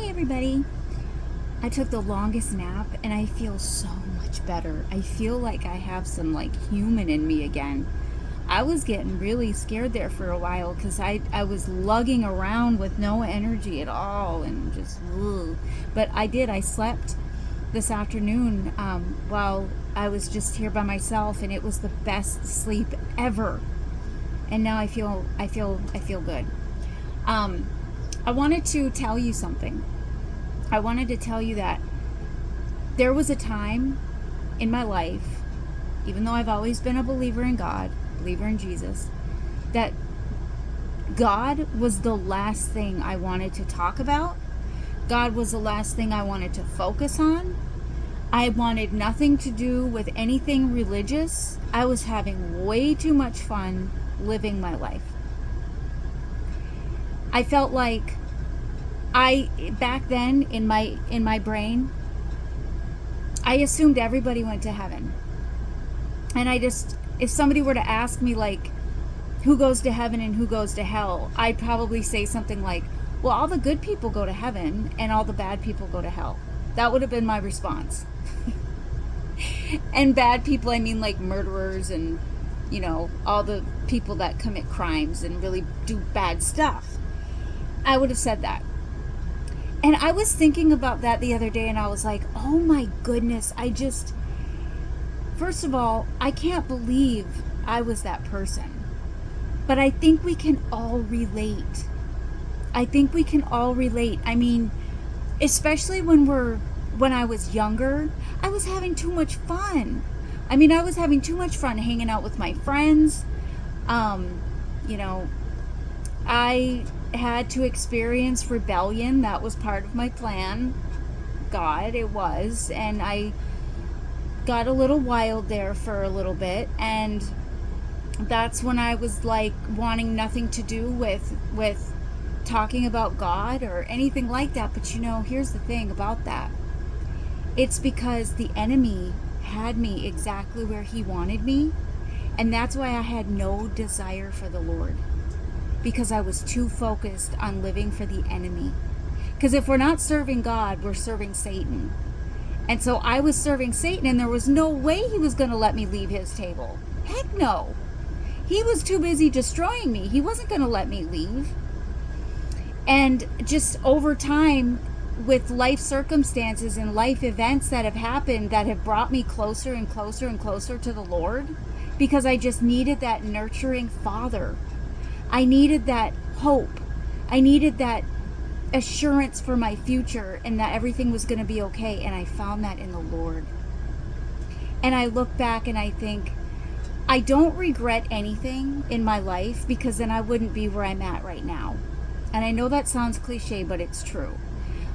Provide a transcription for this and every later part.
Hey everybody. I took the longest nap and I feel so much better. I feel like I have some human in me again. I was getting really scared there for a while because I was lugging around with no energy at all and just ugh. But I slept this afternoon while I was just here by myself, and it was the best sleep ever. And now I feel good. I wanted to tell you something. I wanted to tell you that there was a time in my life, even though I've always been a believer in God, believer in Jesus, that God was the last thing I wanted to talk about. God was the last thing I wanted to focus on. I wanted nothing to do with anything religious. I was having way too much fun living my life. I felt like back then in my brain, I assumed everybody went to heaven. And if somebody were to ask me who goes to heaven and who goes to hell, I'd probably say something like, well, all the good people go to heaven and all the bad people go to hell. That would have been my response. And bad people, I mean like murderers and all the people that commit crimes and really do bad stuff. I would have said that. And I was thinking about that the other day, and I was like, oh my goodness, first of all, I can't believe I was that person. But I think we can all relate. I mean, especially when I was younger, I was having too much fun. I mean, I was having too much fun hanging out with my friends. I had to experience rebellion. That was part of my plan. God, it was. And I got a little wild there for a little bit. And that's when I was wanting nothing to do with talking about God or anything like that. But here's the thing about that. It's because the enemy had me exactly where he wanted me. And that's why I had no desire for the Lord. Because I was too focused on living for the enemy. Because if we're not serving God, we're serving Satan. And so I was serving Satan, and there was no way he was going to let me leave his table. Heck no. He was too busy destroying me. He wasn't going to let me leave. And just over time, with life circumstances and life events that have happened that have brought me closer and closer and closer to the Lord, because I just needed that nurturing father. I needed that hope. I needed that assurance for my future and that everything was going to be okay. And I found that in the Lord. And I look back and I think, I don't regret anything in my life, because then I wouldn't be where I'm at right now. And I know that sounds cliche, but it's true.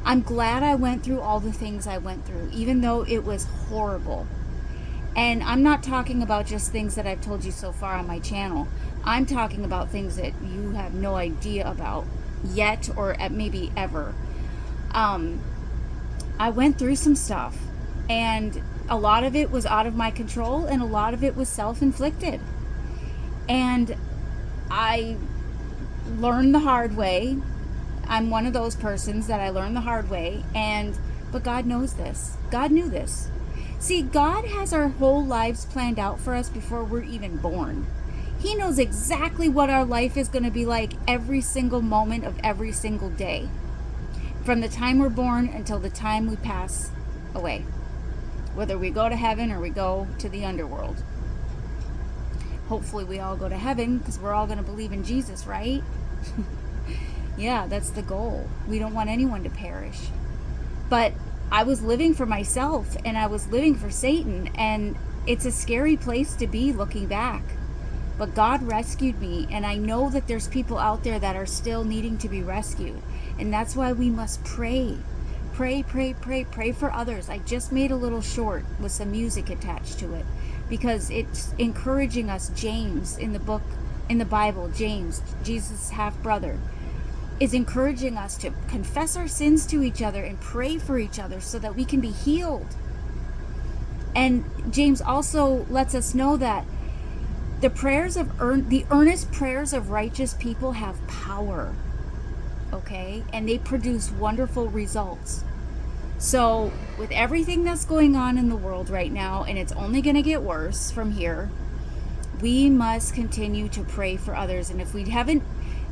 I'm glad I went through all the things I went through, even though it was horrible. And I'm not talking about just things that I've told you so far on my channel. I'm talking about things that you have no idea about yet, or maybe ever. I went through some stuff, and a lot of it was out of my control, and a lot of it was self-inflicted. And I learned the hard way. I'm one of those persons that I learned the hard way, but God knows this. God knew this. See, God has our whole lives planned out for us before we're even born. He knows exactly what our life is going to be like every single moment of every single day. From the time we're born until the time we pass away. Whether we go to heaven or we go to the underworld. Hopefully we all go to heaven, because we're all going to believe in Jesus, right? Yeah, that's the goal. We don't want anyone to perish. But I was living for myself, and I was living for Satan, and it's a scary place to be looking back. But God rescued me, and I know that there's people out there that are still needing to be rescued. And that's why we must pray. Pray for others. I just made a little short with some music attached to it, because it's encouraging us. James, in the Bible, James, Jesus' half-brother, is encouraging us to confess our sins to each other and pray for each other so that we can be healed. And James also lets us know that the earnest prayers of righteous people have power. okay? And they produce wonderful results. So, with everything that's going on in the world right now, and it's only going to get worse from here, we must continue to pray for others. And if we haven't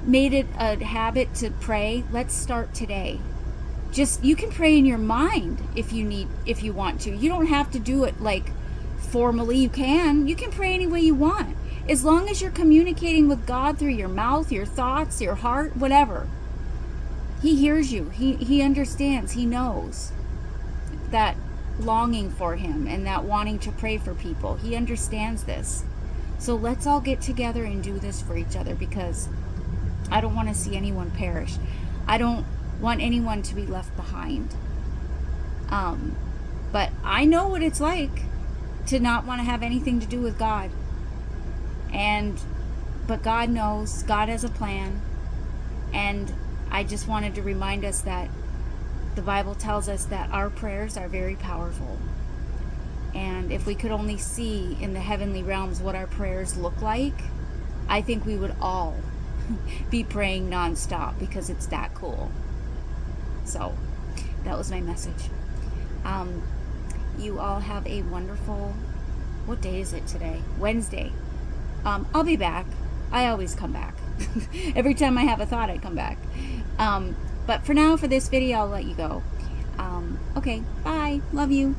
made it a habit to pray, let's start today. Just, you can pray in your mind if you want to. You don't have to do it like formally. You can pray any way you want, as long as you're communicating with God through your mouth, your thoughts, your heart, whatever. He hears you. He understands. He knows that longing for him and that wanting to pray for people. He understands this. So let's all get together and do this for each other, because I don't want to see anyone perish. I don't want anyone to be left behind. But I know what it's like to not want to have anything to do with God. But God knows. God has a plan. And I just wanted to remind us that the Bible tells us that our prayers are very powerful. And if we could only see in the heavenly realms what our prayers look like, I think we would all be praying nonstop, because it's that cool. So that was my message. You all have a wonderful, what day is it today? Wednesday. I'll be back. I always come back. Every time I have a thought, I come back. But for now, for this video, I'll let you go. Okay, bye. Love you.